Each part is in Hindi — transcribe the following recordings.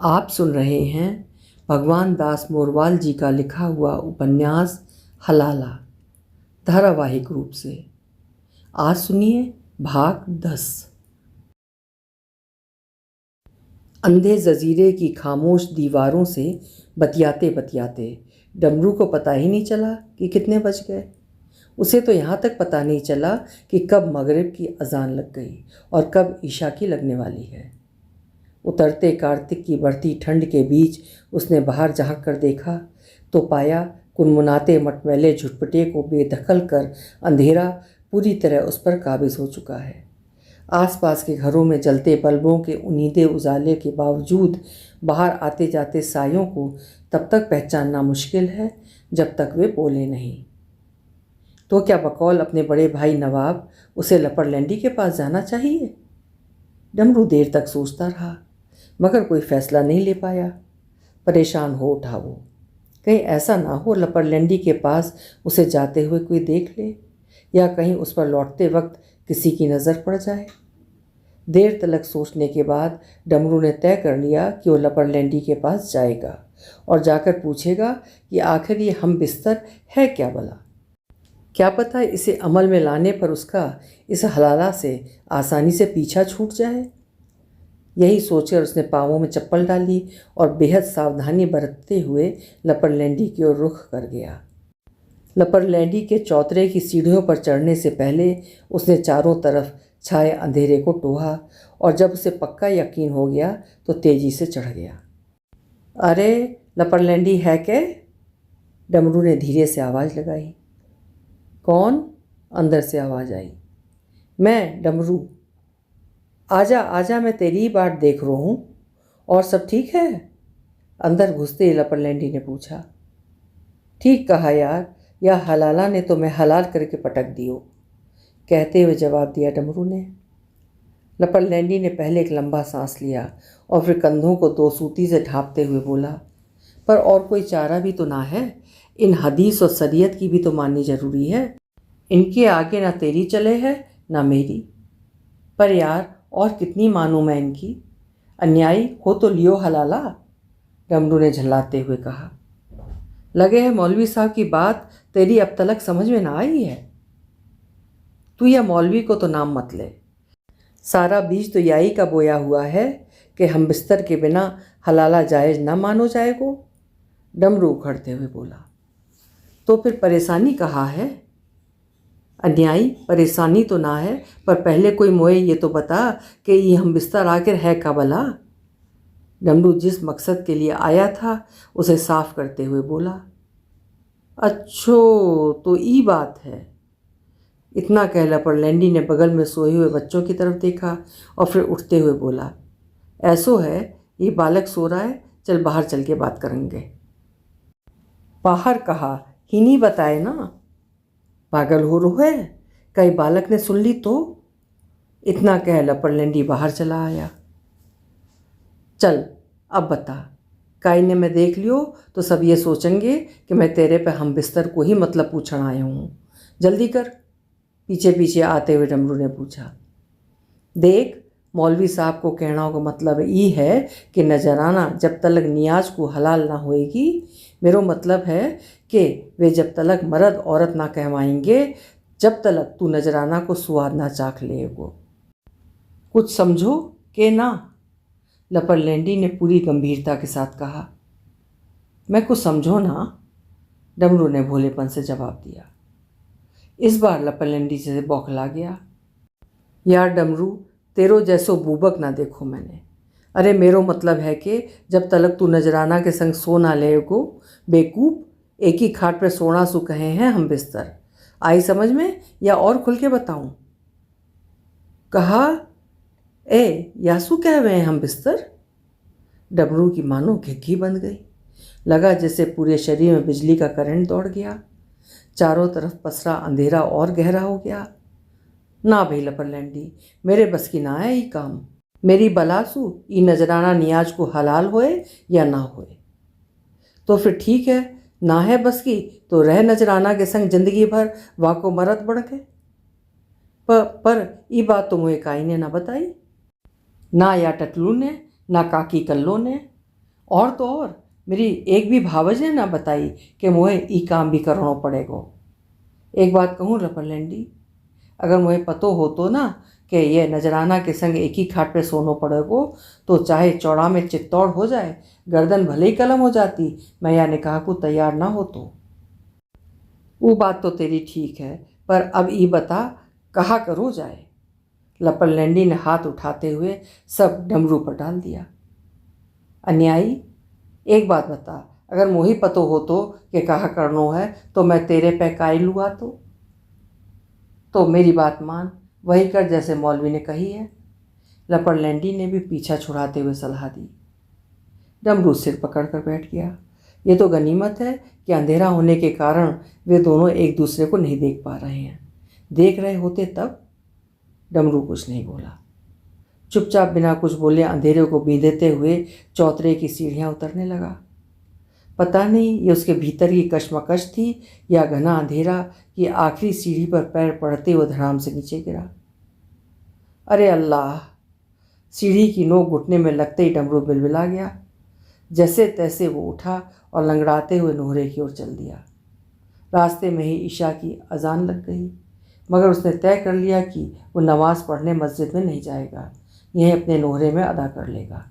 आप सुन रहे हैं भगवान दास मोरवाल जी का लिखा हुआ उपन्यास हलाला धारावाहिक रूप से। आज सुनिए भाग 10। अंधे जजीरे की खामोश दीवारों से बतियाते बतियाते डमरू को पता ही नहीं चला कि कितने बज गए। उसे तो यहाँ तक पता नहीं चला कि कब मगरिब की अजान लग गई और कब ईशा की लगने वाली है। उतरते कार्तिक की बढ़ती ठंड के बीच उसने बाहर झांक कर देखा तो पाया कुनमुनाते मटमैले झुटपटे को बेदखल कर अंधेरा पूरी तरह उस पर काबिज हो चुका है। आसपास के घरों में जलते बल्बों के उनीदे उजाले के बावजूद बाहर आते जाते सायों को तब तक पहचानना मुश्किल है जब तक वे बोले नहीं। तो क्या बकौल अपने बड़े भाई नवाब उसे लपड़लैंडी के पास जाना चाहिए? डमरू देर तक सोचता रहा मगर कोई फैसला नहीं ले पाया। परेशान हो उठा वो, कहीं ऐसा ना हो लपड़लैंडी के पास उसे जाते हुए कोई देख ले या कहीं उस पर लौटते वक्त किसी की नज़र पड़ जाए। देर तलक सोचने के बाद डमरू ने तय कर लिया कि वो लपड़लैंडी के पास जाएगा और जाकर पूछेगा कि आखिर ये हम बिस्तर है क्या भला। क्या पता इसे अमल में लाने पर उसका इस हलाला से आसानी से पीछा छूट जाए। यही सोचकर उसने पाँवों में चप्पल डाली और बेहद सावधानी बरतते हुए लपड़लैंडी की ओर रुख कर गया। लपड़लैंडी के चौतरे की सीढ़ियों पर चढ़ने से पहले उसने चारों तरफ छाए अंधेरे को टोहा और जब उसे पक्का यकीन हो गया तो तेजी से चढ़ गया। अरे लपड़लैंडी है क्या? डमरू ने धीरे से आवाज़ लगाई। कौन? अंदर से आवाज़ आई। मैं डमरू। आजा आजा, मैं तेरी ही बाट देख रहा हूँ। और सब ठीक है? अंदर घुसते ही लपड़लैंडी ने पूछा। ठीक कहा यार, या हलाला ने तो मैं हलाल करके पटक दियो, कहते हुए जवाब दिया डमरू ने। लपड़लैंडी ने पहले एक लंबा सांस लिया और फिर कंधों को दो सूती से ढांपते हुए बोला, पर और कोई चारा भी तो ना है। इन हदीस और शरीयत की भी तो माननी जरूरी है। इनके आगे ना तेरी चले है ना मेरी। पर यार और कितनी मानूं मैं इनकी? अन्यायी हो तो लियो हलाला, डमरू ने झल्लाते हुए कहा। लगे है मौलवी साहब की बात तेरी अब तलक समझ में ना आई है। तू या मौलवी को तो नाम मत ले, सारा बीज तो याई का बोया हुआ है कि हम बिस्तर के बिना हलाला जायज़ न मानो जाएगो, डमरू उखड़ते हुए बोला। तो फिर परेशानी कहाँ है? अन्यायी परेशानी तो ना है, पर पहले कोई मोए ये तो बता कि ये हम बिस्तर आखिर है का भला। डमरू जिस मकसद के लिए आया था उसे साफ करते हुए बोला। अच्छो तो ई बात है। इतना कह लपड़लैंडी ने बगल में सोए हुए बच्चों की तरफ देखा और फिर उठते हुए बोला, ऐसो है ये बालक सो रहा है, चल बाहर चल के बात करेंगे। बाहर कहा ही नहीं बताए ना, पागल हो रो है, कई बालक ने सुन ली तो। इतना कह लपड़लैंडी बाहर चला आया। चल अब बता, काई ने मैं देख लियो तो सब ये सोचेंगे कि मैं तेरे पे हम बिस्तर को ही मतलब पूछना आया हूँ। जल्दी कर, पीछे पीछे आते हुए डमरू ने पूछा। देख मौलवी साहब को कहना का मतलब ये है कि नजराना जब तलक नियाज को हलाल ना होएगी, मेरो मतलब है कि वे जब तलक मर्द औरत ना कहवाएंगे जब तलक तू नजराना को स्वाद ना चाख लेगो। कुछ समझो कि ना? लपड़लैंडी ने पूरी गंभीरता के साथ कहा। मैं कुछ समझो ना, डमरू ने भोलेपन से जवाब दिया। इस बार लपड़लैंडी से बौखला गया। यार डमरू, तेरो जैसो बूबक ना देखो मैंने। अरे मेरो मतलब है कि जब तलक तू नजराना के संग सो ना लेगो, बेकूफ, एक ही खाट पे सोना सु कहे हैं हम बिस्तर। आई समझ में या और खुल के बताऊं? कहा ए यासु कह रहे हैं हम बिस्तर। डमरू की मानो घिघी बंद गई। लगा जैसे पूरे शरीर में बिजली का करंट दौड़ गया। चारों तरफ पसरा अंधेरा और गहरा हो गया। ना भाई लपड़लैंडी, मेरे बस की ना है ये काम। मेरी बलासू ई नजराना नियाज को हलाल होए या ना होए। तो फिर ठीक है, ना है बस की तो रह नजराना के संग जिंदगी भर वाको मरद बढ़ के। पर ये बात तो मुझे काई ने ना बताई, ना या टटलू ने, ना काकी कल्लो ने। और तो और मेरी एक भी भावज ने ना बताई कि मोहे ई काम भी करना पड़ेगो। एक बात कहूँ रपरलैंडी, अगर मुझे पतो होतो ना कि ये नजराना के संग एक ही खाट पे सोनो पड़ेगो तो चाहे चौड़ा में चित्तौड़ हो जाए, गर्दन भले ही कलम हो जाती, मैं या निकाह को तैयार ना हो तो। वो बात तो तेरी ठीक है, पर अब ई बता कहा करो जाए। लपरलैंडी ने हाथ उठाते हुए सब डमरू पर डाल दिया। अन्यायी, एक बात बता, अगर मोही पतो हो कि कहा करनो है तो मैं तेरे पे काई लुआ तो मेरी बात मान, वही कर जैसे मौलवी ने कही है। लपरलैंडी ने भी पीछा छुड़ाते हुए सलाह दी। डमरू सिर पकड़ कर बैठ गया। ये तो गनीमत है कि अंधेरा होने के कारण वे दोनों एक दूसरे को नहीं देख पा रहे हैं। देख रहे होते तब। डमरू कुछ नहीं बोला, चुपचाप बिना कुछ बोले अंधेरे को बींधते हुए चौतरे की सीढ़ियाँ उतरने लगा। पता नहीं ये उसके भीतर की कश्मकश थी या घना अंधेरा कि आखिरी सीढ़ी पर पैर पड़ते हुए धड़ाम से नीचे गिरा। अरे अल्लाह! सीढ़ी की नोक घुटने में लगते ही डमरू बिलबिला गया। जैसे तैसे वो उठा और लंगड़ाते हुए नोहरे की ओर चल दिया। रास्ते में ही ईशा की अजान लग गई, मगर उसने तय कर लिया कि वो नमाज़ पढ़ने मस्जिद में नहीं जाएगा, यहीं अपने नोहरे में अदा कर लेगा।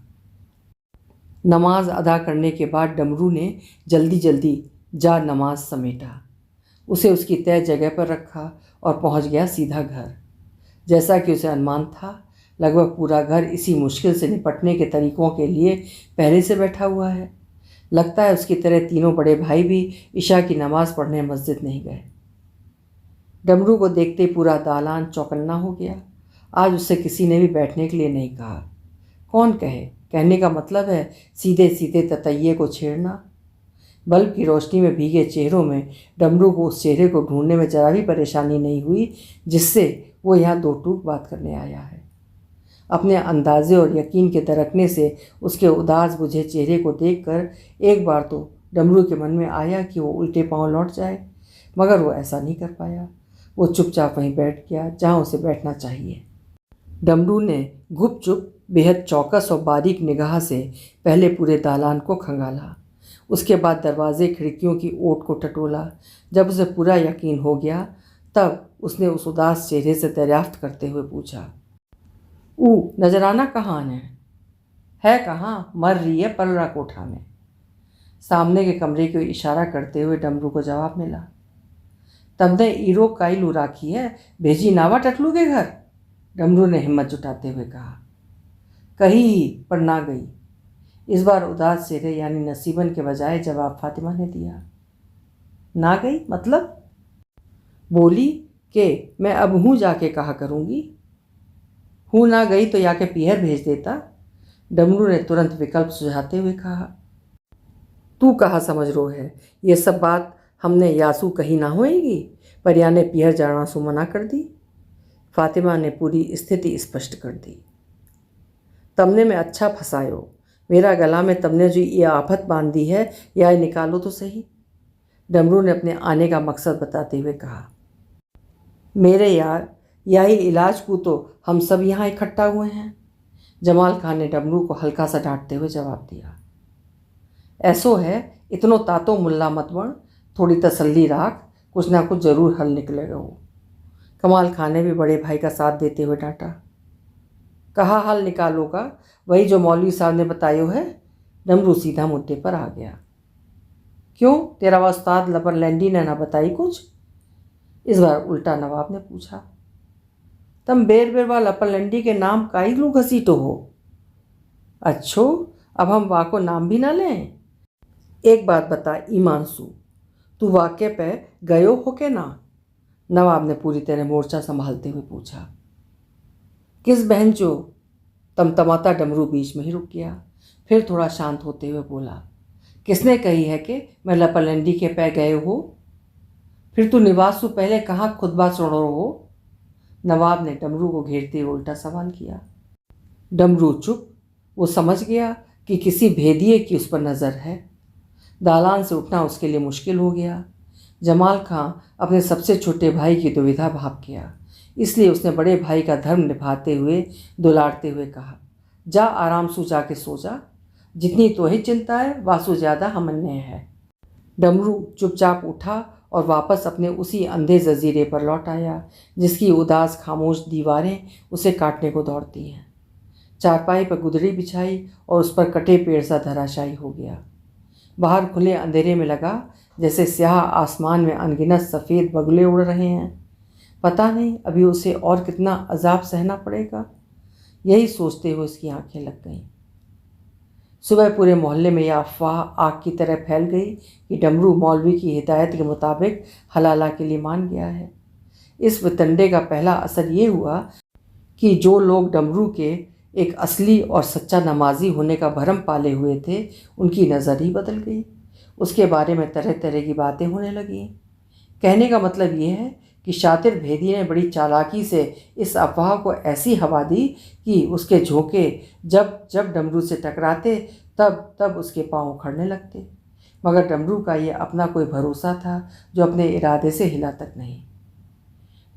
नमाज अदा करने के बाद डमरू ने जल्दी जल्दी जा नमाज समेटा, उसे उसकी तय जगह पर रखा और पहुंच गया सीधा घर। जैसा कि उसे अनुमान था, लगभग पूरा घर इसी मुश्किल से निपटने के तरीकों के लिए पहले से बैठा हुआ है। लगता है उसकी तरह तीनों बड़े भाई भी ईशा की नमाज़ पढ़ने मस्जिद नहीं गए। डमरू को देखते पूरा दालान चौकन्ना हो गया। आज उससे किसी ने भी बैठने के लिए नहीं कहा। कौन कहे, कहने का मतलब है सीधे सीधे ततैये को छेड़ना। बल्ब की रोशनी में भीगे चेहरों में डमरू को उस चेहरे को ढूंढने में जरा भी परेशानी नहीं हुई जिससे वो यहाँ दो टूक बात करने आया है। अपने अंदाजे और यकीन के दरकने से उसके उदास बुझे चेहरे को देखकर एक बार तो डमरू के मन में आया कि वो उल्टे पांव लौट जाए, मगर वो ऐसा नहीं कर पाया। वो चुपचाप वहीं बैठ गया जहाँ उसे बैठना चाहिए। डमरू ने गुपचुप बेहद चौकस और बारीक निगाह से पहले पूरे दालान को खंगाला, उसके बाद दरवाजे खिड़कियों की ओट को टटोला। जब उसे पूरा यकीन हो गया तब उसने उस उदास चेहरे से दरियाफ्त करते हुए पूछा, नजराना कहाँ है कहाँ? मर रही है पलरा कोठा में। सामने के कमरे को इशारा करते हुए डमरू को जवाब मिला। तमने ईरो काइलू राखी है, भेजी नावा टटलू के घर? डमरू ने हिम्मत जुटाते हुए कहा। कही ही पर ना गई। इस बार उदास चेहरे यानी नसीबन के बजाय जवाब फातिमा ने दिया। ना गई मतलब? बोली कि मैं अब हूँ जाके कहा करूँगी। हूँ ना गई तो या के पीहर भेज देता। डमरू ने तुरंत विकल्प सुझाते हुए कहा। तू कहाँ समझ रो है, ये सब बात हमने यासू कही ना होएगी, पर याने पीहर जाना सु मना कर दी। फातिमा ने पूरी स्थिति स्पष्ट कर दी। तमने में अच्छा फंसायो, मेरा गला में तमने जो ये आफत बांध दी है, या निकालो तो सही। डमरू ने अपने आने का मकसद बताते हुए कहा। मेरे यार, यही इलाज को तो हम सब यहाँ इकट्ठा हुए हैं। जमाल खान ने डमरू को हल्का सा डांटते हुए जवाब दिया। ऐसो है, इतनो तातो मुल्ला मत बन, थोड़ी तसल्ली राख, कुछ ना कुछ जरूर हल निकलेगा वो। कमाल खान ने भी बड़े भाई का साथ देते हुए डांटा। कहा हल निकालोगा, वही जो मौलवी साहब ने बतायो है। डमरू सीधा मुद्दे पर आ गया। क्यों, तेरा उस्ताद लपरलैंडी ने ना बताई कुछ? इस बार उल्टा नवाब ने पूछा। तम बेर बेर वा लपरलैंडी के नाम काई लू घसीटो हो? अच्छो, अब हम वाको नाम भी ना लें। एक बात बता ईमानसू, तू वाक़े पे गयो हो के ना? नवाब ने पूरी तरह मोर्चा संभालते हुए पूछा। किस बहन जो? तमतमाता डमरू बीच में ही रुक गया, फिर थोड़ा शांत होते हुए बोला। किसने कही है कि मैं लपरलैंडी के पे गए हो? फिर तू निवासू पहले कहाँ खुतबा सुनो हो? नवाब ने डमरू को घेरते हुए उल्टा सवाल किया। डमरू चुप। वो समझ गया कि किसी भेदिए की उस पर नज़र है। दालान से उठना उसके लिए मुश्किल हो गया। जमाल खां अपने सबसे छोटे भाई की दुविधा भाप गया, इसलिए उसने बड़े भाई का धर्म निभाते हुए दुलारते हुए कहा, जा आराम से जाके सो जा, जितनी तोहे चिंता है वासु ज़्यादा हमन्य है। डमरू चुपचाप उठा और वापस अपने उसी अंधे जजीरे पर लौट आया जिसकी उदास खामोश दीवारें उसे काटने को दौड़ती हैं। चारपाई पर गुदड़ी बिछाई और उस पर कटे पेड़ सा धराशायी हो गया। बाहर खुले अंधेरे में लगा जैसे स्याह आसमान में अनगिनत सफ़ेद बगुले उड़ रहे हैं। पता नहीं अभी उसे और कितना अजाब सहना पड़ेगा। यही सोचते हुए उसकी आंखें लग गईं। सुबह पूरे मोहल्ले में यह अफवाह आग की तरह फैल गई कि डमरू मौलवी की हिदायत के मुताबिक हलाला के लिए मान गया है। इस वितंडे का पहला असर ये हुआ कि जो लोग डमरू के एक असली और सच्चा नमाजी होने का भरम पाले हुए थे उनकी नज़र ही बदल गई। उसके बारे में तरह तरह की बातें होने लगीं। कहने का मतलब ये है कि शातिर भेदी ने बड़ी चालाकी से इस अफवाह को ऐसी हवा दी कि उसके झोंके जब जब डमरू से टकराते तब तब उसके पांव उखड़ने लगते। मगर डमरू का ये अपना कोई भरोसा था जो अपने इरादे से हिला तक नहीं।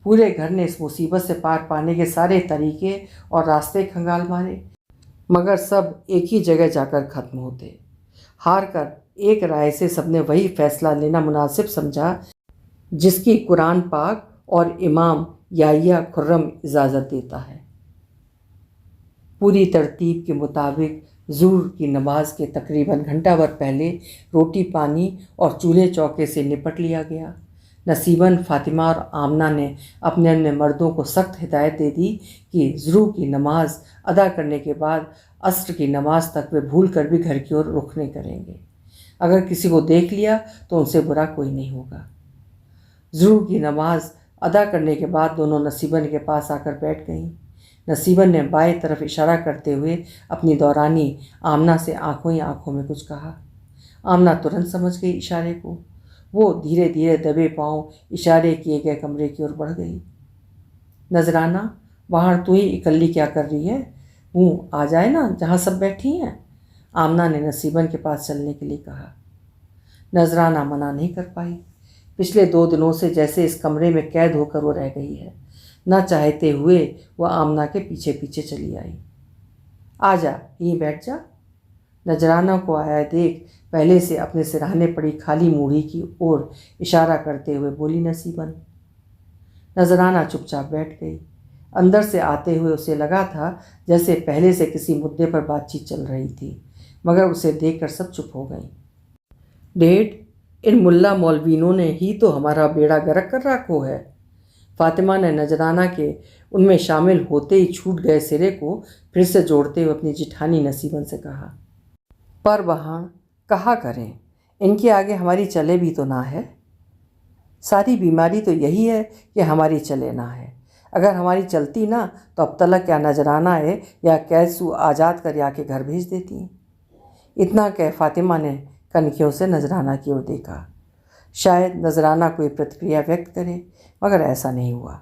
पूरे घर ने इस मुसीबत से पार पाने के सारे तरीके और रास्ते खंगाल मारे, मगर सब एक ही जगह जाकर ख़त्म होते। हार कर एक राय से सबने वही फैसला लेना मुनासिब समझा जिसकी कुरान पाक और इमाम याहिया खुर्रम इजाज़त देता है। पूरी तरतीब के मुताबिक ज़ुहर की नमाज के तकरीबन घंटा भर पहले रोटी पानी और चूल्हे चौके से निपट लिया गया। नसीबन, फातिमा और आमना ने अपने अपने मर्दों को सख्त हिदायत दे दी कि ज़ुहर की नमाज अदा करने के बाद असर की नमाज तक वे भूल कर भी घर की ओर रुख नहीं करेंगे। अगर किसी को देख लिया तो उनसे बुरा कोई नहीं होगा। ज़ुहर की नमाज अदा करने के बाद दोनों नसीबन के पास आकर बैठ गईं। नसीबन ने बाएं तरफ इशारा करते हुए अपनी दौरानी आमना से आंखों ही आंखों में कुछ कहा। आमना तुरंत समझ गई इशारे को। वो धीरे धीरे दबे पांव इशारे किए गए कमरे की ओर बढ़ गई। नजराना, बाहर तू ही इकल्ली क्या कर रही है? वो आ जाए ना जहाँ सब बैठी हैं। आमना ने नसीबन के पास चलने के लिए कहा। नजराना मना नहीं कर पाई। पिछले 2 दिनों से जैसे इस कमरे में कैद होकर वो रह गई है। न चाहते हुए वह आमना के पीछे पीछे चली आई। आ जा, यहीं बैठ जा। नजराना को आया देख पहले से अपने सिरहाने पड़ी खाली मूढ़ी की ओर इशारा करते हुए बोली नसीबन। नजराना चुपचाप बैठ गई। अंदर से आते हुए उसे लगा था जैसे पहले से किसी मुद्दे पर बातचीत चल रही थी, मगर उसे देखकर सब चुप हो गई। डेढ़ इन मुल्ला मौलवीनों ने ही तो हमारा बेड़ा गर्क कर रखो है। फातिमा ने नजराना के उनमें शामिल होते ही छूट गए सिरे को फिर से जोड़ते हुए अपनी जिठानी नसीबन से कहा। पर वहाँ कहा करें, इनके आगे हमारी चले भी तो ना है। सारी बीमारी तो यही है कि हमारी चले ना है। अगर हमारी चलती ना तो अब तलक क्या नजराना है या कैसू आज़ाद कर या के घर भेज देती। इतना कह फातिमा ने कनखियों से नजराना की ओर देखा। शायद नजराना कोई प्रतिक्रिया व्यक्त करे, मगर ऐसा नहीं हुआ।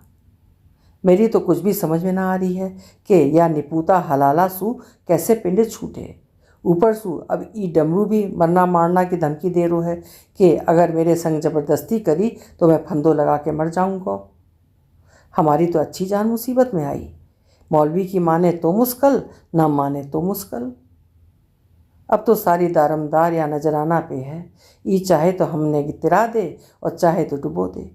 मेरी तो कुछ भी समझ में ना आ रही है कि यह निपूता हलाला सू कैसे पिंड छूटे। ऊपर सू अब ई डमरू भी मरना मारना की धमकी दे रो है कि अगर मेरे संग ज़बरदस्ती करी तो मैं फंदो लगा के मर जाऊंगा। हमारी तो अच्छी जान मुसीबत में आई। मौलवी की माने तो मुश्किल, ना माने तो मुश्किल। अब तो सारी दारमदार या नजराना पे है। ये चाहे तो हमने गिरा दे और चाहे तो डुबो दे।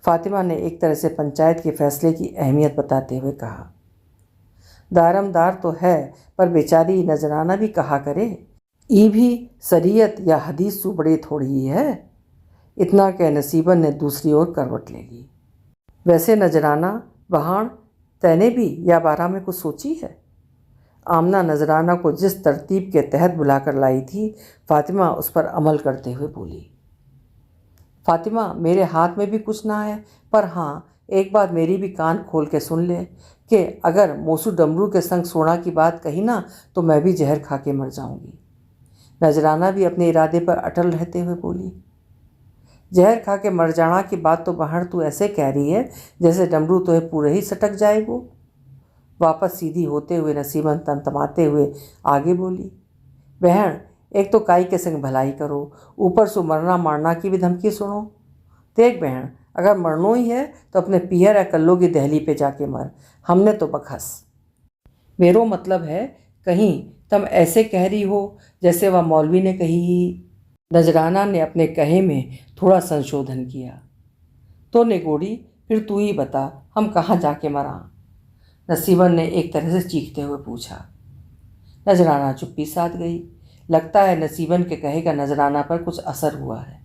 फातिमा ने एक तरह से पंचायत के फैसले की अहमियत बताते हुए कहा। दारमदार तो है, पर बेचारी नजराना भी कहा करे। ये भी शरीयत या हदीस सु बड़ी थोड़ी है। इतना कह नसीबन ने दूसरी ओर करवट ले ली। वैसे नजराना, वहाँ तैने भी या बारह में कुछ सोची है? आमना नजराना को जिस तरतीब के तहत बुलाकर लाई थी, फातिमा उस पर अमल करते हुए बोली। फातिमा, मेरे हाथ में भी कुछ ना है, पर हाँ एक बात मेरी भी कान खोल के सुन ले कि अगर मोसू डमरू के संग सोना की बात कही ना तो मैं भी जहर खा के मर जाऊंगी। नजराना भी अपने इरादे पर अटल रहते हुए बोली। जहर खा के मर जाना की बात तो बाहर तू ऐसे कह रही है जैसे डमरू तो पूरे ही सटक जाएगो। वापस सीधी होते हुए नसीबन तमतमाते हुए आगे बोली। बहन, एक तो काई के संग भलाई करो, ऊपर से मरना मारना की भी धमकी सुनो। देख बहन, अगर मरनो ही है तो अपने पियर या कल्लो की दहली पे जाके मर, हमने तो बखस। मेरो मतलब है कहीं तुम ऐसे कह रही हो जैसे वह मौलवी ने कही ही। नजराना ने अपने कहे में थोड़ा संशोधन किया। तो निगोड़ी, फिर तू ही बता, हम कहाँ जाके मरा? नसीबन ने एक तरह से चीखते हुए पूछा। नजराना चुप्पी साध गई। लगता है नसीबन के कहे का नजराना पर कुछ असर हुआ है।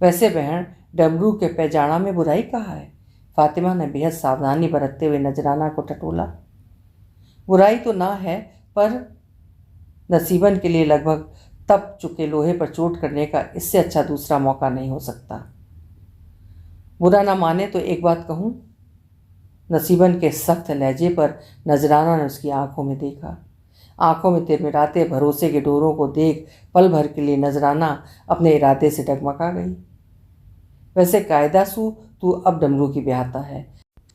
वैसे बहन, डमरू के पैजाना में बुराई कहाँ है? फातिमा ने बेहद सावधानी बरतते हुए नजराना को टटोला। बुराई तो ना है, पर नसीबन के लिए लगभग तप चुके लोहे पर चोट करने का इससे अच्छा दूसरा मौका नहीं हो सकता। बुरा ना माने तो एक बात कहूँ? नसीबन के सख्त लहजे पर नजराना ने उसकी आंखों में देखा। आंखों में तिरमिराते भरोसे के डोरों को देख पल भर के लिए नजराना अपने इरादे से डगमगा गई। वैसे कायदा सू तू अब डमरू की ब्याहता है।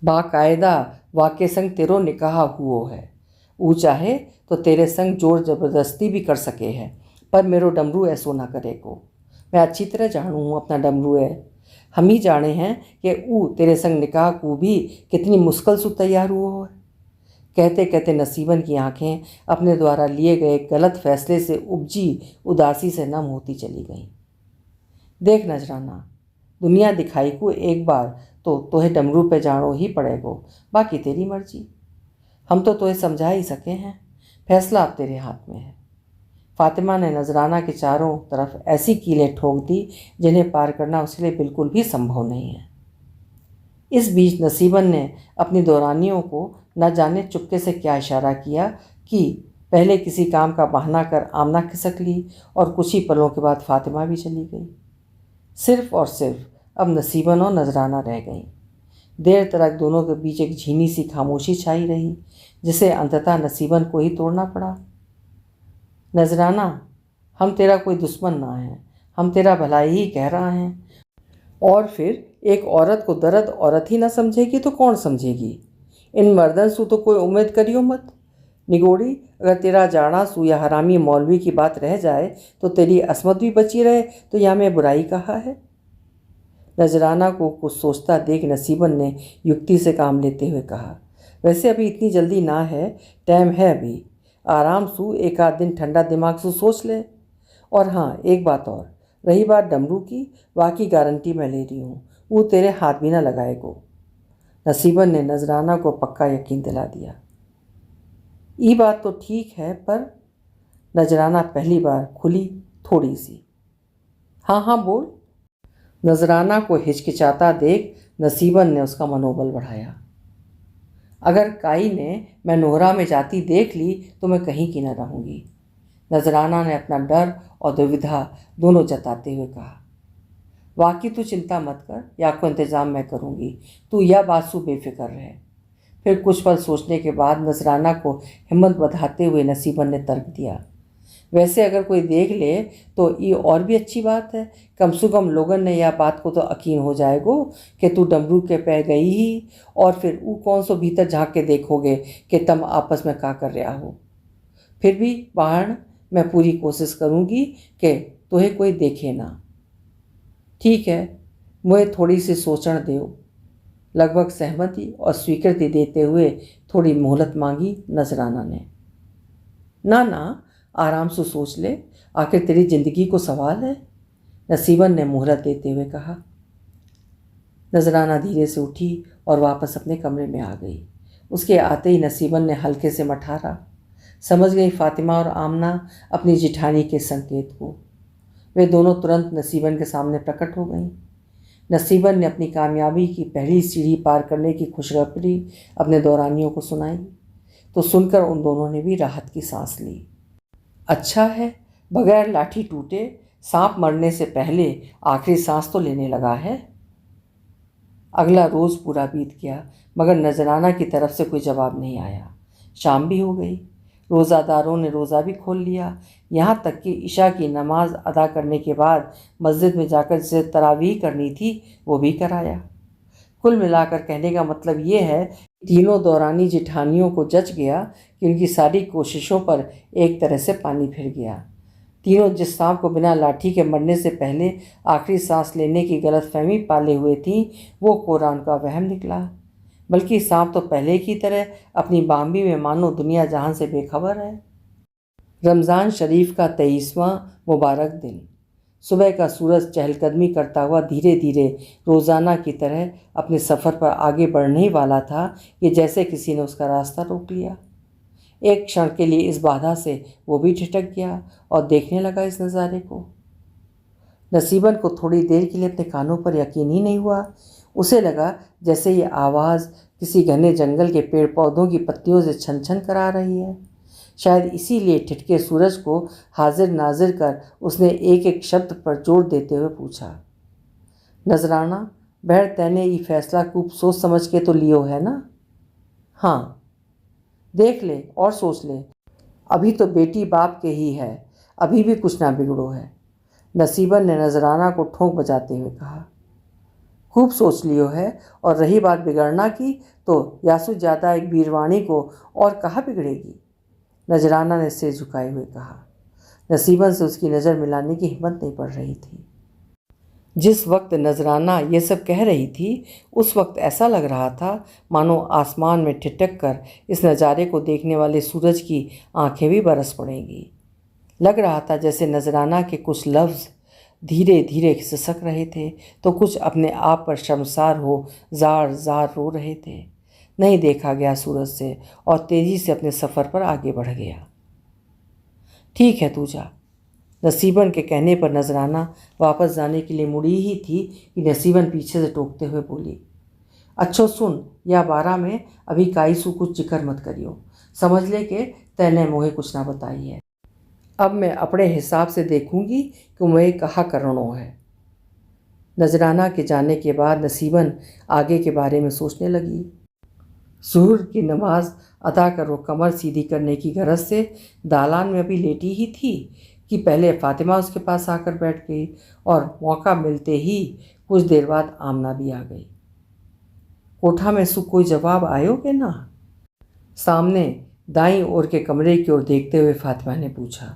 बाकायदा वाके संग तेरो निकाह हुओ है। ऊ चाहे तो तेरे संग जोर जबरदस्ती भी कर सके है, पर मेरो डमरू ऐसो ना करे को। मैं अच्छी तरह जानू हूँ अपना डमरू है। हम ही जाने हैं कि ऊ तेरे संग निकाह को भी कितनी मुश्किल से तैयार हुआ है। कहते कहते नसीबन की आंखें अपने द्वारा लिए गए गलत फैसले से उपजी उदासी से नम होती चली गईं। देख नजराना, दुनिया दिखाई को एक बार तो तोहे डमरू पे जानो ही पड़ेगो, बाकी तेरी मर्जी। हम तो तोहे समझा ही सके हैं, फैसला अब तेरे हाथ में है। फातिमा ने नजराना के चारों तरफ ऐसी कीलें ठोक दी जिन्हें पार करना उसके लिए बिल्कुल भी संभव नहीं है। इस बीच नसीबन ने अपनी दौरानियों को न जाने चुपके से क्या इशारा किया कि पहले किसी काम का बहाना कर आमना खिसक ली और कुछ ही पलों के बाद फातिमा भी चली गई। सिर्फ और सिर्फ अब नसीबन और नजराना रह गईं। देर तक दोनों के बीच एक झीनी सी खामोशी छाई रही, जिसे अंततः नसीबन को ही तोड़ना पड़ा। नजराना, हम तेरा कोई दुश्मन ना है, हम तेरा भलाई ही कह रहा हैं। और फिर एक औरत को दर्द औरत ही ना समझेगी तो कौन समझेगी? इन मर्दन सू तो कोई उम्मीद करियो मत। निगोड़ी, अगर तेरा जाना सू या हरामी मौलवी की बात रह जाए तो तेरी असमत भी बची रहे तो यहाँ में बुराई कहा है। नजराना को कुछ सोचता देख नसीबन ने युक्ति से काम लेते हुए कहा, वैसे अभी इतनी जल्दी ना है, टाइम है अभी। आराम सू एक आध दिन ठंडा दिमाग से सोच ले। और हाँ, एक बात और, रही बात डमरू की, बाकी गारंटी मैं ले रही हूँ, वो तेरे हाथ भी ना लगाएगो। नसीबन ने नजराना को पक्का यकीन दिला दिया। ये बात तो ठीक है, पर नजराना पहली बार खुली थोड़ी सी। हाँ हाँ बोल। नजराना को हिचकिचाता देख नसीबन ने उसका मनोबल बढ़ाया। अगर काई ने मैं नोहरा में जाती देख ली तो मैं कहीं की न रहूँगी। नजराना ने अपना डर और दुविधा दोनों जताते हुए कहा। वाकई तू चिंता मत कर, या को इंतज़ाम मैं करूँगी, तू यह बात सू बेफिक्र रहे। फिर कुछ पल सोचने के बाद नजराना को हिम्मत बढ़ाते हुए नसीबन ने तर्क दिया, वैसे अगर कोई देख ले तो ये और भी अच्छी बात है। कम से कम लोगन ने यह बात को तो यकीन हो जाएगो कि तू डमरू के पे गई ही, और फिर वो कौन सो भीतर झांक के देखोगे कि तुम आपस में क्या कर रहा हो। फिर भी बाहर मैं पूरी कोशिश करूँगी कि तुम्हें कोई देखे ना। ठीक है, मुझे थोड़ी सी सोचण दो। लगभग सहमति और स्वीकृति देते हुए थोड़ी मोहलत मांगी नजराना ने। ना ना, आराम से सोच ले, आखिर तेरी जिंदगी को सवाल है, नसीबन ने मोहलत देते हुए कहा। नजराना धीरे से उठी और वापस अपने कमरे में आ गई। उसके आते ही नसीबन ने हल्के से मठारा। समझ गई फातिमा और आमना अपनी जिठानी के संकेत को। वे दोनों तुरंत नसीबन के सामने प्रकट हो गईं। नसीबन ने अपनी कामयाबी की पहली सीढ़ी पार करने की खुशखबरी अपने दौरानियों को सुनाई, तो सुनकर उन दोनों ने भी राहत की सांस ली। अच्छा है, बगैर लाठी टूटे सांप मरने से पहले आखिरी सांस तो लेने लगा है। अगला रोज़ पूरा बीत गया, मगर नजराना की तरफ से कोई जवाब नहीं आया। शाम भी हो गई। रोज़ादारों ने रोज़ा भी खोल लिया। यहाँ तक कि इशा की नमाज अदा करने के बाद मस्जिद में जाकर जिसे तरावीह करनी थी वो भी कराया। कुल मिलाकर कहने का मतलब ये है, तीनों दौरानी जिठानियों को जच गया कि उनकी सारी कोशिशों पर एक तरह से पानी फिर गया। तीनों जिस सांप को बिना लाठी के मरने से पहले आखिरी सांस लेने की गलतफहमी पाले हुए थीं, वो कुरान का वहम निकला। बल्कि सांप तो पहले की तरह अपनी बाम्बी में मानो दुनिया जहान से बेखबर है। रमज़ान शरीफ का 23वां मुबारक दिन। सुबह का सूरज चहलकदमी करता हुआ धीरे धीरे रोज़ाना की तरह अपने सफ़र पर आगे बढ़ने ही वाला था कि जैसे किसी ने उसका रास्ता रोक लिया। एक क्षण के लिए इस बाधा से वो भी ठिठक गया और देखने लगा इस नज़ारे को। नसीबन को थोड़ी देर के लिए अपने कानों पर यकीन ही नहीं हुआ। उसे लगा जैसे ये आवाज़ किसी घने जंगल के पेड़ पौधों की पत्तियों से छन छन करा रही है। शायद इसीलिए ठिठके सूरज को हाजिर नाजिर कर उसने एक एक शब्द पर जोर देते हुए पूछा, नजराना, बहर तैने ये फैसला खूब सोच समझ के तो लियो है ना? हाँ, देख ले और सोच ले, अभी तो बेटी बाप के ही है, अभी भी कुछ ना बिगड़ो है। नसीबन ने नजराना को ठोंक बजाते हुए कहा। खूब सोच लियो है, और रही बात बिगड़ना की तो यासु ज़्यादा एक बीरवाणी को और कहाँ बिगड़ेगी? नजराना ने सिर झुकाए हुए कहा। नसीबन से उसकी नज़र मिलाने की हिम्मत नहीं पड़ रही थी। जिस वक्त नजराना ये सब कह रही थी उस वक्त ऐसा लग रहा था मानो आसमान में ठिठक कर इस नज़ारे को देखने वाले सूरज की आंखें भी बरस पड़ेंगी। लग रहा था जैसे नजराना के कुछ लफ्ज़ धीरे धीरे खिसक रहे थे तो कुछ अपने आप पर शर्मसार हो जार जार रो रहे थे। नहीं देखा गया सूरज से और तेज़ी से अपने सफ़र पर आगे बढ़ गया। ठीक है, तू जा। नसीबन के कहने पर नजराना वापस जाने के लिए मुड़ी ही थी कि नसीबन पीछे से टोकते हुए बोली, अच्छो सुन, या 12 में अभी काईसू कुछ जिक्र मत करियो, समझ ले के तैने मोहे कुछ ना बताई है। अब मैं अपने हिसाब से देखूंगी कि मुझे कहा करनो है। नजराना के जाने के बाद नसीबन आगे के बारे में सोचने लगी। zuhur की नमाज अदा कर वो कमर सीधी करने की गरज से दालान में अभी लेटी ही थी कि पहले फातिमा उसके पास आकर बैठ गई और मौका मिलते ही कुछ देर बाद आमना भी आ गई। कोठा में सु कोई जवाब आयो के ना? सामने दाईं ओर के कमरे की ओर देखते हुए फातिमा ने पूछा।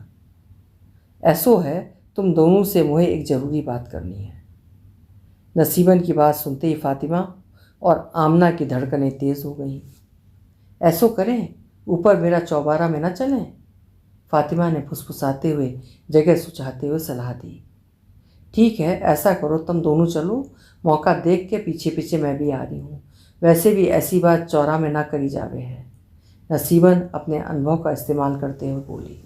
ऐसो है, तुम दोनों से मुझे एक ज़रूरी बात करनी है। नसीबन की बात सुनते ही फातिमा और आमना की धड़कनें तेज़ हो गई। ऐसो करें, ऊपर मेरा चौबारा में न चलें? फातिमा ने फुसफुसाते हुए जगह सुझाते हुए सलाह दी। ठीक है, ऐसा करो, तुम दोनों चलो, मौका देख के पीछे पीछे मैं भी आ रही हूँ। वैसे भी ऐसी बात चौरा में ना करी जावे है। नसीबन अपने अनुभव का इस्तेमाल करते हुए बोली।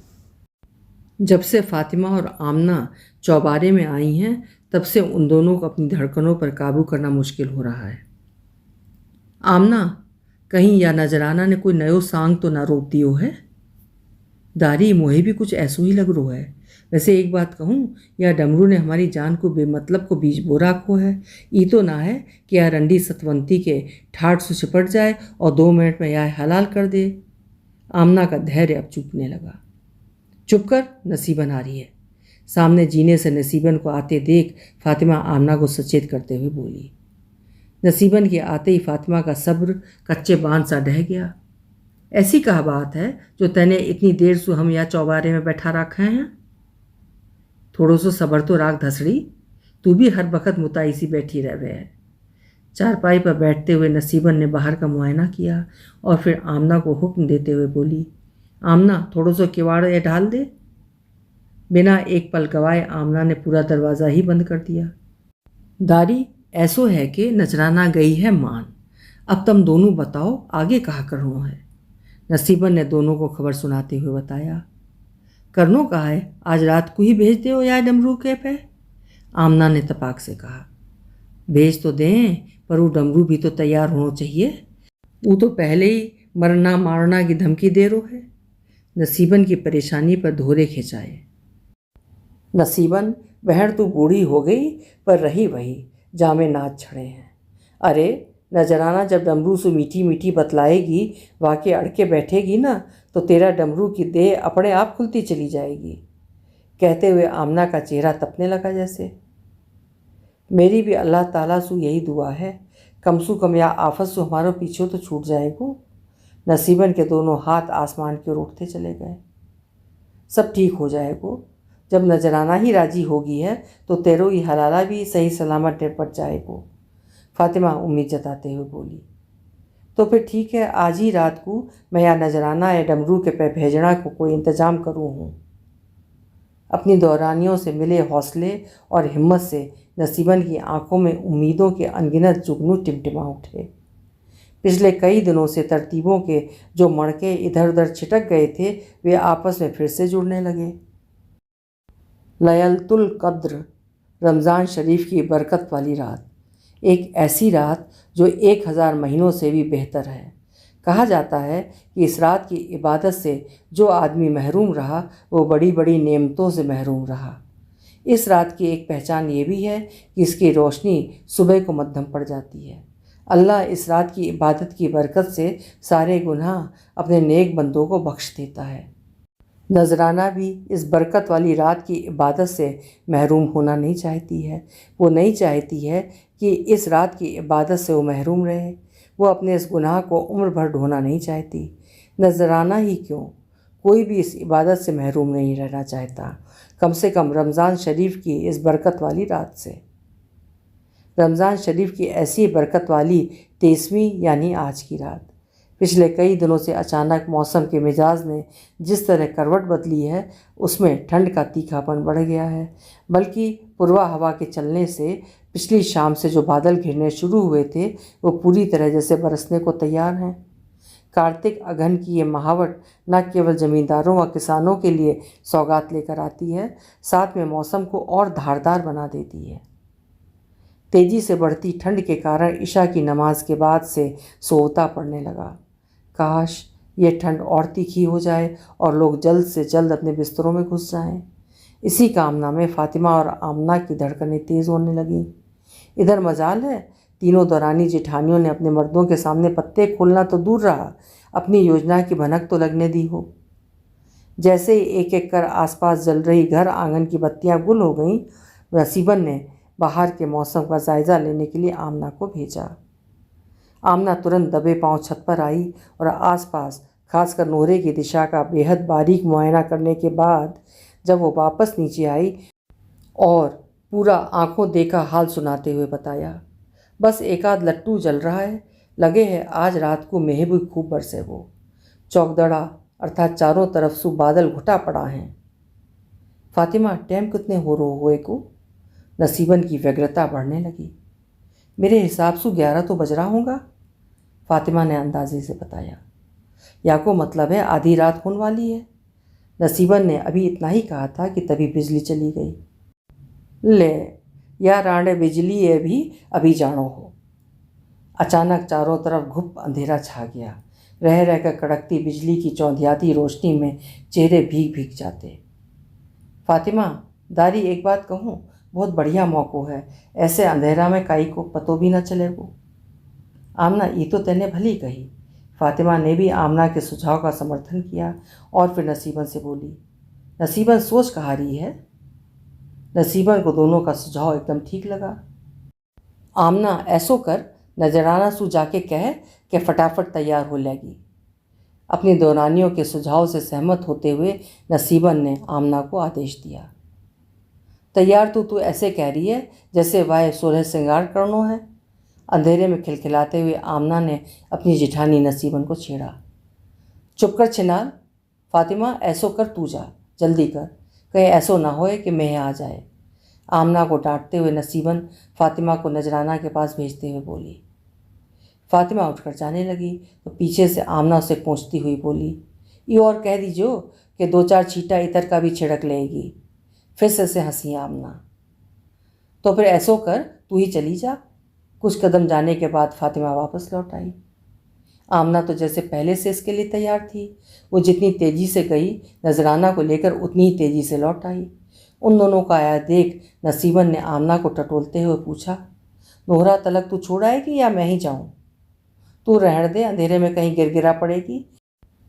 जब से फातिमा और आमना चौबारे में आई हैं तब से उन दोनों को अपनी धड़कनों पर काबू करना मुश्किल हो रहा है। आमना, कहीं या नजराना ने कोई नयो सांग तो ना रोक दियो है? दारी मोहे भी कुछ ऐसो ही लग रो है। वैसे एक बात कहूँ, या डमरू ने हमारी जान को बेमतलब को बीच बो राखो है। ई तो ना है कि या रंडी सतवंती के ठाठ से चिपट जाए और 2 मिनट में यह हलाल कर दे। आमना का धैर्य अब चूकने लगा। चुप कर, नसीबन आ रही है। सामने जीने से नसीबन को आते देख फातिमा आमना को सचेत करते हुए बोली। नसीबन के आते ही फातिमा का सब्र कच्चे बांध सा ढह गया। ऐसी कहा बात है जो तैने इतनी देर से हम यहाँ चौबारे में बैठा रखे हैं? थोड़ो सो सब्र तो राख धसड़ी, तू भी हर वक्त मुताई सी बैठी रहे है। चारपाई पर बैठते हुए नसीबन ने बाहर का मुआयना किया और फिर आमना को हुक्म देते हुए बोली, आमना, थोड़ो सो किवाड़ ये ढाल दे। बिना एक पल गवाए आमना ने पूरा दरवाज़ा ही बंद कर दिया। दारी, ऐसो है कि नजराना गई है मान। अब तुम दोनों बताओ आगे कहा करनो है? नसीबन ने दोनों को खबर सुनाते हुए बताया। करनो कहा है, आज रात को ही भेज दो या डमरू के पे? आमना ने तपाक से कहा। भेज तो दें, पर वो डमरू भी तो तैयार होना चाहिए। वो तो पहले ही मरना मारना की धमकी दे रो है। नसीबन की परेशानी पर धोरे खिंचाए। नसीबन, बहन तू बूढ़ी हो गई पर रही वही, जामे नाच छड़े हैं। अरे नजराना जब डमरू से मीठी मीठी बतलाएगी, वाके अड़के बैठेगी ना, तो तेरा डमरू की देह अपने आप खुलती चली जाएगी। कहते हुए आमना का चेहरा तपने लगा जैसे। मेरी भी अल्लाह ताला से यही दुआ है, कम से कम या आफत से हमारे पीछे तो छूट जाएगो। नसीबन के दोनों हाथ आसमान की ओर उठते चले गए। सब ठीक हो जाएगो। जब नजराना ही राजी होगी है तो तेरो ही हलाला भी सही सलामत निपट जाएगो। फातिमा उम्मीद जताते हुए बोली। तो फिर ठीक है, आज ही रात को मैं या नजराना या डमरू के पे भेजना को कोई इंतज़ाम करूँ हूँ। अपनी दौरानियों से मिले हौसले और हिम्मत से नसीबन की आंखों में उम्मीदों के अनगिनत जुगनू टिमटिमा उठे। पिछले कई दिनों से तरतीबों के जो मणके इधर उधर छिटक गए थे वे आपस में फिर से जुड़ने लगे। लैलतुल कद्र, रमज़ान शरीफ की बरकत वाली रात, एक ऐसी रात जो 1000 महीनों से भी बेहतर है। कहा जाता है कि इस रात की इबादत से जो आदमी महरूम रहा वो बड़ी बड़ी नेमतों से महरूम रहा। इस रात की एक पहचान ये भी है कि इसकी रोशनी सुबह को मध्यम पड़ जाती है। अल्लाह इस रात की इबादत की बरकत से सारे गुनाह अपने नेक बंदों को बख्श देता है। नजराना भी इस बरकत वाली रात की इबादत से महरूम होना नहीं चाहती है। वो नहीं चाहती है कि इस रात की इबादत से वो महरूम रहे। वो अपने इस गुनाह को उम्र भर ढोना नहीं चाहती। नजराना ही क्यों, कोई भी इस इबादत से महरूम नहीं रहना चाहता, कम से कम रमज़ान शरीफ की इस बरकत वाली रात से। रमज़ान शरीफ की ऐसी बरकत वाली 23वीं यानी आज की रात। पिछले कई दिनों से अचानक मौसम के मिजाज ने जिस तरह करवट बदली है उसमें ठंड का तीखापन बढ़ गया है। बल्कि पूर्वा हवा के चलने से पिछली शाम से जो बादल घिरने शुरू हुए थे वो पूरी तरह जैसे बरसने को तैयार हैं। कार्तिक अगहन की ये महावट न केवल ज़मींदारों व किसानों के लिए सौगात लेकर आती है, साथ में मौसम को और धारदार बना देती है। तेज़ी से बढ़ती ठंड के कारण ईशा की नमाज के बाद से सोता पड़ने लगा। काश ये ठंड और तीखी हो जाए और लोग जल्द से जल्द अपने बिस्तरों में घुस जाएं। इसी कामना में फातिमा और आमना की धड़कनें तेज़ होने लगीं। इधर मजाल है, तीनों दौरानी जेठानियों ने अपने मर्दों के सामने पत्ते खोलना तो दूर रहा, अपनी योजना की भनक तो लगने दी हो। जैसे ही एक एक कर आसपास जल रही घर आंगन की बत्तियां गुल हो गईं, नसीबन ने बाहर के मौसम का जायज़ा लेने के लिए आमना को भेजा। आमना तुरंत दबे पांव छत पर आई और आसपास खासकर नोहरे की दिशा का बेहद बारीक मुआयना करने के बाद जब वो वापस नीचे आई और पूरा आंखों देखा हाल सुनाते हुए बताया, बस एक आध लट्टू जल रहा है, लगे है आज रात को मेह भी खूब बरसे। वो चौकदड़ा अर्थात चारों तरफ सु बादल घुटा पड़ा है। फातिमा, टाइम कितने हो रो हुए को? नसीबन की व्यग्रता बढ़ने लगी। मेरे हिसाब से 11 तो बज रहा होगा, फातिमा ने अंदाजे से बताया। या को मतलब है आधी रात होने वाली है। नसीबन ने अभी इतना ही कहा था कि तभी बिजली चली गई। ले या राणे बिजली है भी अभी जानो हो। अचानक चारों तरफ घुप अंधेरा छा गया। रह रहकर कड़कती बिजली की चौंधियाती रोशनी में चेहरे भीग भीग जाते। फातिमा, दारी एक बात कहूँ, बहुत बढ़िया मौका है, ऐसे अंधेरा में काई को पतो भी न चले वो। आमना, ये तो तैने भली कही। फातिमा ने भी आमना के सुझाव का समर्थन किया और फिर नसीबन से बोली, नसीबन सोच कहा रही है। नसीबन को दोनों का सुझाव एकदम ठीक लगा। आमना, ऐसो कर, नजराना सु जाके कह कि फटाफट तैयार हो लेगी। अपनी दौरानियों के सुझाव से सहमत होते हुए नसीबन ने आमना को आदेश दिया। तैयार तू ऐसे कह रही है जैसे वह 16 श्रृंगार करनो है। अंधेरे में खिलखिलाते हुए आमना ने अपनी जिठानी नसीबन को छेड़ा। चुप कर छिनार। फातिमा, ऐसो कर तू जा, जल्दी कर, कहीं ऐसो ना होए कि मैं आ जाए। आमना को डांटते हुए नसीबन फातिमा को नजराना के पास भेजते हुए बोली। फातिमा उठकर जाने लगी तो पीछे से आमना उसे पहुँचती हुई बोली, ये और कह दीजियो कि 2-4 छींटा इतर का भी छिड़क लेगी। फिर से हंसी आमना। तो फिर ऐसो कर, तू ही चली जा। कुछ कदम जाने के बाद फातिमा वापस लौट आई। आमना तो जैसे पहले से इसके लिए तैयार थी। वो जितनी तेज़ी से गई नजराना को लेकर उतनी ही तेज़ी से लौट आई। उन दोनों का आया देख नसीबन ने आमना को टटोलते हुए पूछा, नोहरा तलक तू छोड़ आएगी या मैं ही जाऊँ? तू रहने दे, अंधेरे में कहीं गिरा पड़ेगी।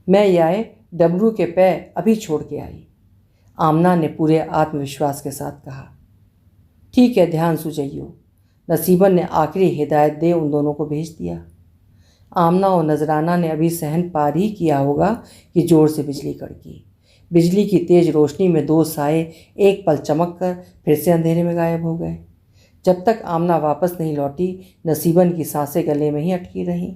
मैं याए डमरू के पैर अभी छोड़ के आई। आमना ने पूरे आत्मविश्वास के साथ कहा। ठीक है, ध्यान सुझाइयो। नसीबन ने आखिरी हिदायत दे उन दोनों को भेज दिया। आमना और नजराना ने अभी सहन पार ही किया होगा कि जोर से बिजली कड़की। बिजली की तेज रोशनी में 2 साए एक पल चमक कर फिर से अंधेरे में गायब हो गए। जब तक आमना वापस नहीं लौटी नसीबन की सांसें गले में ही अटकी रहीं।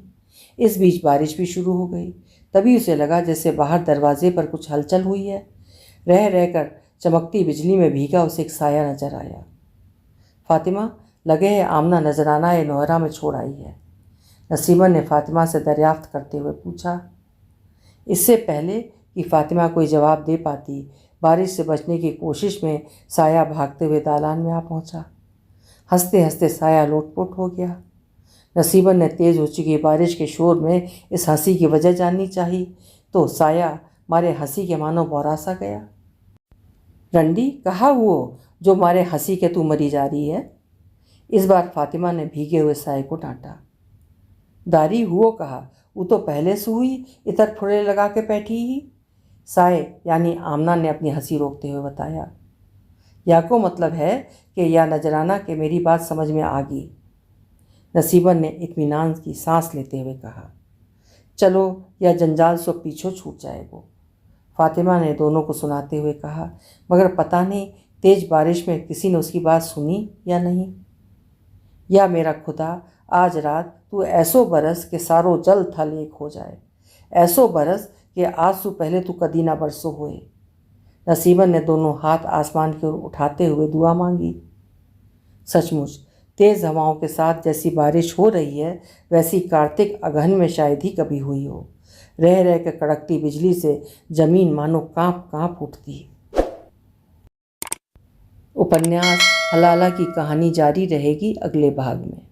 इस बीच बारिश भी शुरू हो गई। तभी उसे लगा जैसे बाहर दरवाजे पर कुछ हलचल हुई है। रह रहकर चमकती बिजली में भीगा उसे एक साया नजर आया। फातिमा, लगे है आमना नजराना ये नोहरा में छोड़ आई है, नसीमन ने फातिमा से दरियाफ्त करते हुए पूछा। इससे पहले कि फातिमा कोई जवाब दे पाती, बारिश से बचने की कोशिश में साया भागते हुए दालान में आ पहुंचा। हंसते हंसते साया लोटपोट हो गया। नसीबन ने तेज़ हो चुकी बारिश के शोर में इस हंसी की वजह जाननी चाहिए तो साया मारे हंसी के मानो बौरा सा गया। रंडी, कहा हुओ जो मारे हंसी के तू मरी जा रही है। इस बार फातिमा ने भीगे हुए साये को डांटा। दारी हुओ कहा, वो तो पहले से हुई, इतर फुरे लगा के बैठी ही। साये यानी आमना ने अपनी हंसी रोकते हुए बताया। या को मतलब है कि या नजराना के मेरी बात समझ में आ गई, नसीबन ने इत्मीनान की सांस लेते हुए कहा। चलो या जंजाल सो पीछो छूट जाएगो, फातिमा ने दोनों को सुनाते हुए कहा। मगर पता नहीं तेज बारिश में किसी ने उसकी बात सुनी या नहीं। या मेरा खुदा, आज रात तू ऐसो बरस के सारो जल थल एक हो जाए, ऐसो बरस कि आज सु पहले तू कदी ना बरसो होए। नसीबन ने दोनों हाथ आसमान की ओर उठाते हुए दुआ मांगी। सचमुच तेज़ हवाओं के साथ जैसी बारिश हो रही है वैसी कार्तिक अगहन में शायद ही कभी हुई हो। रह रह कर कड़कती बिजली से जमीन मानो कांप कांप उठती। उपन्यास हलाला की कहानी जारी रहेगी अगले भाग में।